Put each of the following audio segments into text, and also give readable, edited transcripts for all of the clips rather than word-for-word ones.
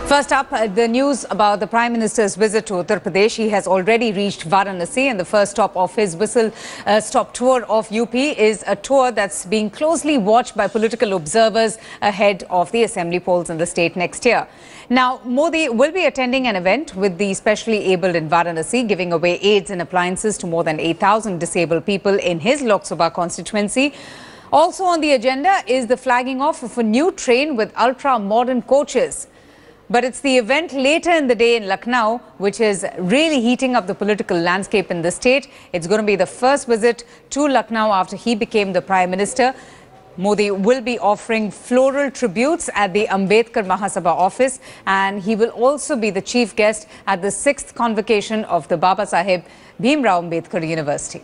First up, the news about the Prime Minister's visit to Uttar Pradesh. He has already reached Varanasi, and the first stop of his whistle-stop tour of UP is a tour that's being closely watched by political observers ahead of the assembly polls in the state next year. Now, Modi will be attending an event with the specially abled in Varanasi, giving away aids and appliances to more than 8,000 disabled people in his Lok Sabha constituency. Also on the agenda is the flagging off of a new train with ultra-modern coaches. But it's the event later in the day in Lucknow which is really heating up the political landscape in the state. It's going to be the first visit to Lucknow after he became the Prime Minister. Modi will be offering floral tributes at the Ambedkar Mahasabha office, and he will also be the chief guest at the 6th convocation of the Baba Saheb Bhimrao Ambedkar University.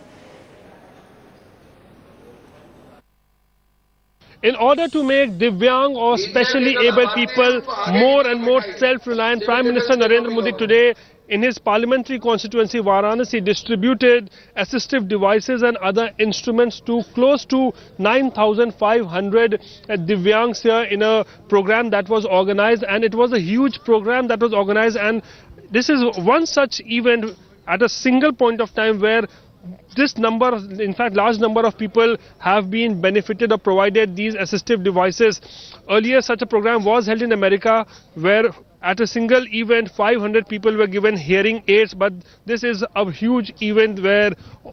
In order to make Divyang or specially abled people more and more self-reliant, Prime Minister Narendra Modi today in his parliamentary constituency Varanasi distributed assistive devices and other instruments to close to 9,500 Divyangs here in a program that was organized, and it was a huge program that was organized, and this is one such event at a single point of time where this number, in fact large number of people have been benefited or provided these assistive devices. Earlier such a program was held in America where at a single event 500 people were given hearing aids, but this is a huge event where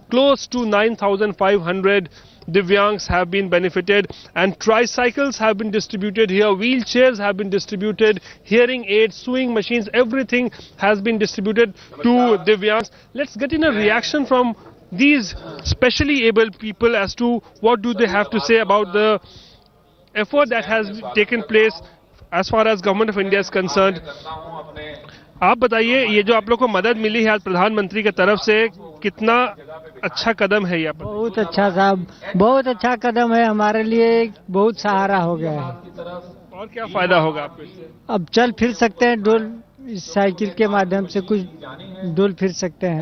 close to 9,500 Divyangs have been benefited, and tricycles have been distributed here, wheelchairs have been distributed, hearing aids, sewing machines, everything has been distributed to Divyangs. Let's get in a reaction from these specially abled people as to what do they have to say about the effort that has taken place as far as Government of India is concerned. आप बताइए, ये जो आप लोग को मदद मिली है आज प्रधानमंत्री की तरफ से, कितना अच्छा कदम है ये? बहुत अच्छा साहब, बहुत अच्छा कदम है, हमारे लिए बहुत सहारा हो गया है। और क्या फायदा होगा आपको इससे? अब चल फिर सकते हैं, डोल साइकिल के माध्यम से कुछ डोल फिर सकते हैं,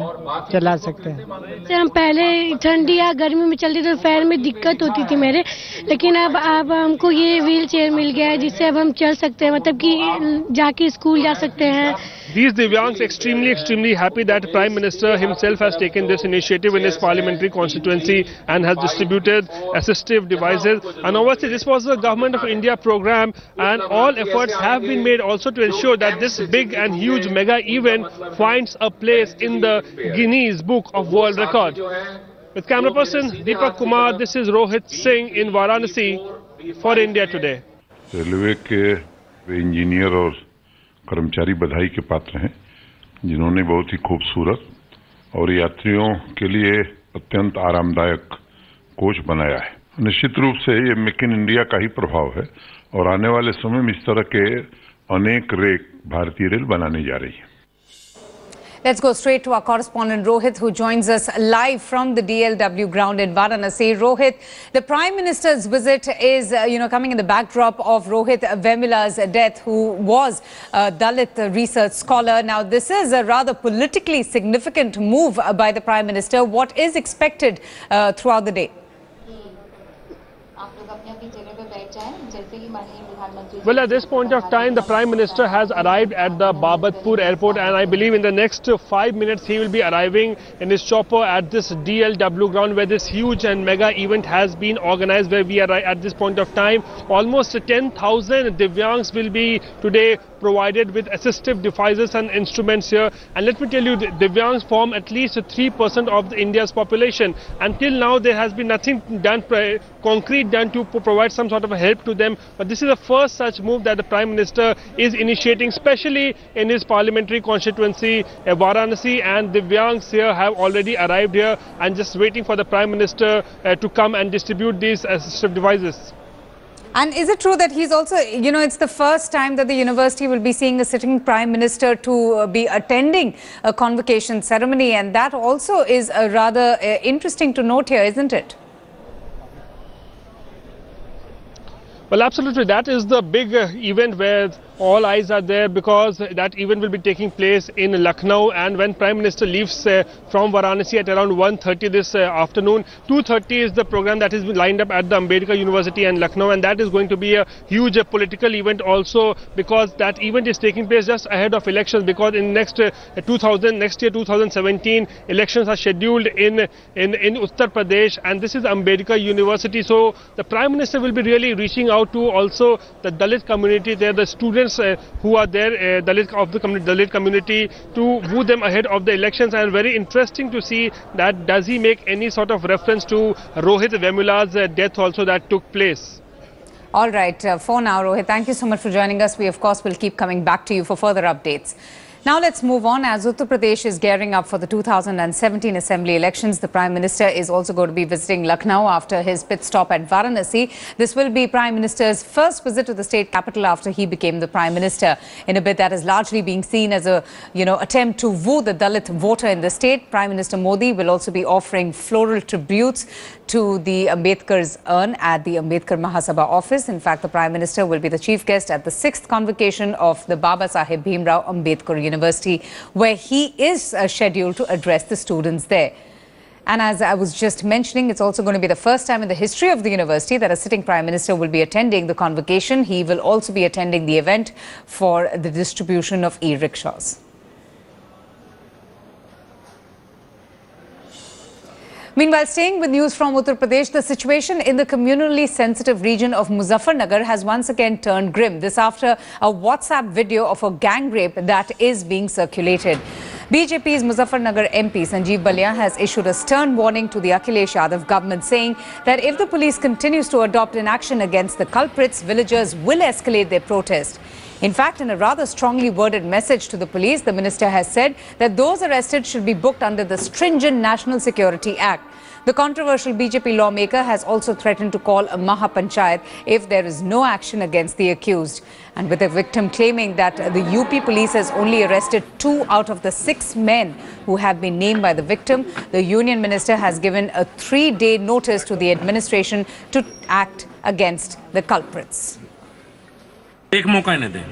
चला सकते हैं। हम पहले ठंडी या गर्मी में चलते थे तो पैर में दिक्कत होती थी मेरे, लेकिन अब हमको ये व्हील चेयर मिल गया है जिससे अब हम चल सकते हैं, मतलब कि जाके स्कूल जा सकते हैं। These Divyangs extremely happy that Prime Minister himself has taken this initiative in his parliamentary constituency and has distributed assistive devices. And obviously this was the Government of India program, and all efforts have been made also to ensure that this big and huge mega event finds a place in the Guinness Book of World Record. With camera person Deepak Kumar, this is Rohit Singh in Varanasi for India Today. Railway के engineer और कर्मचारी बधाई के पात्र हैं जिन्होंने बहुत ही खूबसूरत और यात्रियों के लिए अत्यंत आरामदायक कोच बनाया है। निश्चित रूप से ये मेक इन इंडिया का ही प्रभाव है और आने वाले समय में इस तरह के अनेक रेक भारतीय रेल बनाने जा रही है। Let's go straight to our correspondent Rohit, who joins us live from the DLW ground in Varanasi. Rohit, the Prime Minister's visit is, coming in the backdrop of Rohit Vemula's death, who was a Dalit research scholar. Now, this is a rather politically significant move by the Prime Minister. What is expected throughout the day? Well, at this point of time, the Prime Minister has arrived at the Babatpur airport, and I believe in the next 5 minutes he will be arriving in his chopper at this DLW ground where this huge and mega event has been organized, where we are at this point of time. Almost 10,000 Divyangs will be today provided with assistive devices and instruments here. And let me tell you, the Divyangs form at least 3% of India's population. Until now, there has been nothing done, concrete done to provide some sort of a help to them. But this is the first such move that the Prime Minister is initiating, especially in his parliamentary constituency, Varanasi, and Divyangs here have already arrived here and just waiting for the Prime Minister to come and distribute these assistive devices. And is it true that he's also, it's the first time that the university will be seeing a sitting Prime Minister to be attending a convocation ceremony, and that also is rather interesting to note here, isn't it? Well, absolutely. That is the big event where all eyes are there because that event will be taking place in Lucknow, and when Prime Minister leaves from Varanasi at around 1:30 this afternoon, 2:30 is the program that has been lined up at the Ambedkar University and Lucknow, and that is going to be a huge political event also, because that event is taking place just ahead of elections, because in next year 2017 elections are scheduled in Uttar Pradesh, and this is Ambedkar University. So the Prime Minister will be really reaching out to also the Dalit community there, the students who are there, Dalit community, to woo them ahead of the elections. And very interesting to see that does he make any sort of reference to Rohit Vemula's death also that took place. All right, for now, Rohit, thank you so much for joining us. We, of course, will keep coming back to you for further updates. Now let's move on. As Uttar Pradesh is gearing up for the 2017 Assembly elections, the Prime Minister is also going to be visiting Lucknow after his pit stop at Varanasi. This will be Prime Minister's first visit to the state capital after he became the Prime Minister, in a bid that is largely being seen as a attempt to woo the Dalit voter in the state. Prime Minister Modi will also be offering floral tributes to the Ambedkar's urn at the Ambedkar Mahasabha office. In fact, the Prime Minister will be the chief guest at the 6th convocation of the Baba Saheb Bhimrao Ambedkar University, where he is scheduled to address the students there. And as I was just mentioning, it's also going to be the first time in the history of the university that a sitting Prime Minister will be attending the convocation. He will also be attending the event for the distribution of e-rickshaws. Meanwhile, staying with news from Uttar Pradesh, the situation in the communally sensitive region of Muzaffarnagar has once again turned grim. This after a WhatsApp video of a gang rape that is being circulated. BJP's Muzaffarnagar MP Sanjeev Balia has issued a stern warning to the Akhilesh Yadav government, saying that if the police continues to adopt inaction against the culprits, villagers will escalate their protest. In fact, in a rather strongly worded message to the police, the minister has said that those arrested should be booked under the stringent National Security Act. The controversial BJP lawmaker has also threatened to call a Mahapanchayat if there is no action against the accused. And with the victim claiming that the UP police has only arrested 2 out of the 6 men who have been named by the victim, the union minister has given a 3-day notice to the administration to act against the culprits. एक मौका इन्हें दें,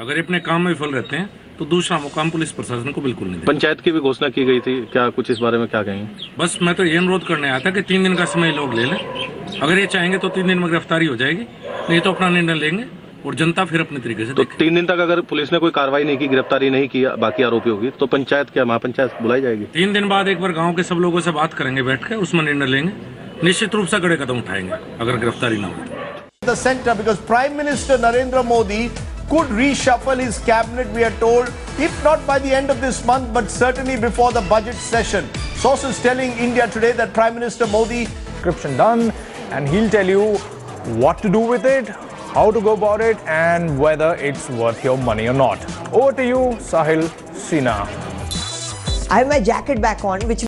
अगर अपने काम में विफल रहते हैं तो दूसरा मौका हम पुलिस प्रशासन को बिल्कुल नहीं दें। पंचायत की भी घोषणा की गई थी, क्या कुछ इस बारे में क्या कहेंगे? बस मैं तो ये अनुरोध करने आया था कि 3 दिन का समय लोग ले लें, अगर ये चाहेंगे तो 3 दिन में गिरफ्तारी हो जाएगी, नहीं तो अपना निर्णय लेंगे और जनता फिर अपने तरीके से। तो 3 दिन तक अगर पुलिस ने कोई कार्रवाई नहीं की, गिरफ्तारी नहीं की बाकी आरोपियों की, तो पंचायत क्या महापंचायत बुलाई जाएगी? 3 दिन बाद एक बार गाँव के सब लोगों से बात करेंगे बैठ कर, उसमें निर्णय लेंगे, निश्चित रूप से कड़े कदम उठाएंगे अगर गिरफ्तारी न हो। The center, because Prime Minister Narendra Modi could reshuffle his cabinet, we are told, if not by the end of this month, but certainly before the budget session. Sources telling India Today that Prime Minister Modi description done, and he'll tell you what to do with it, how to go about it, and whether it's worth your money or not. Over to you, Sahil Sina. I have my jacket back on, which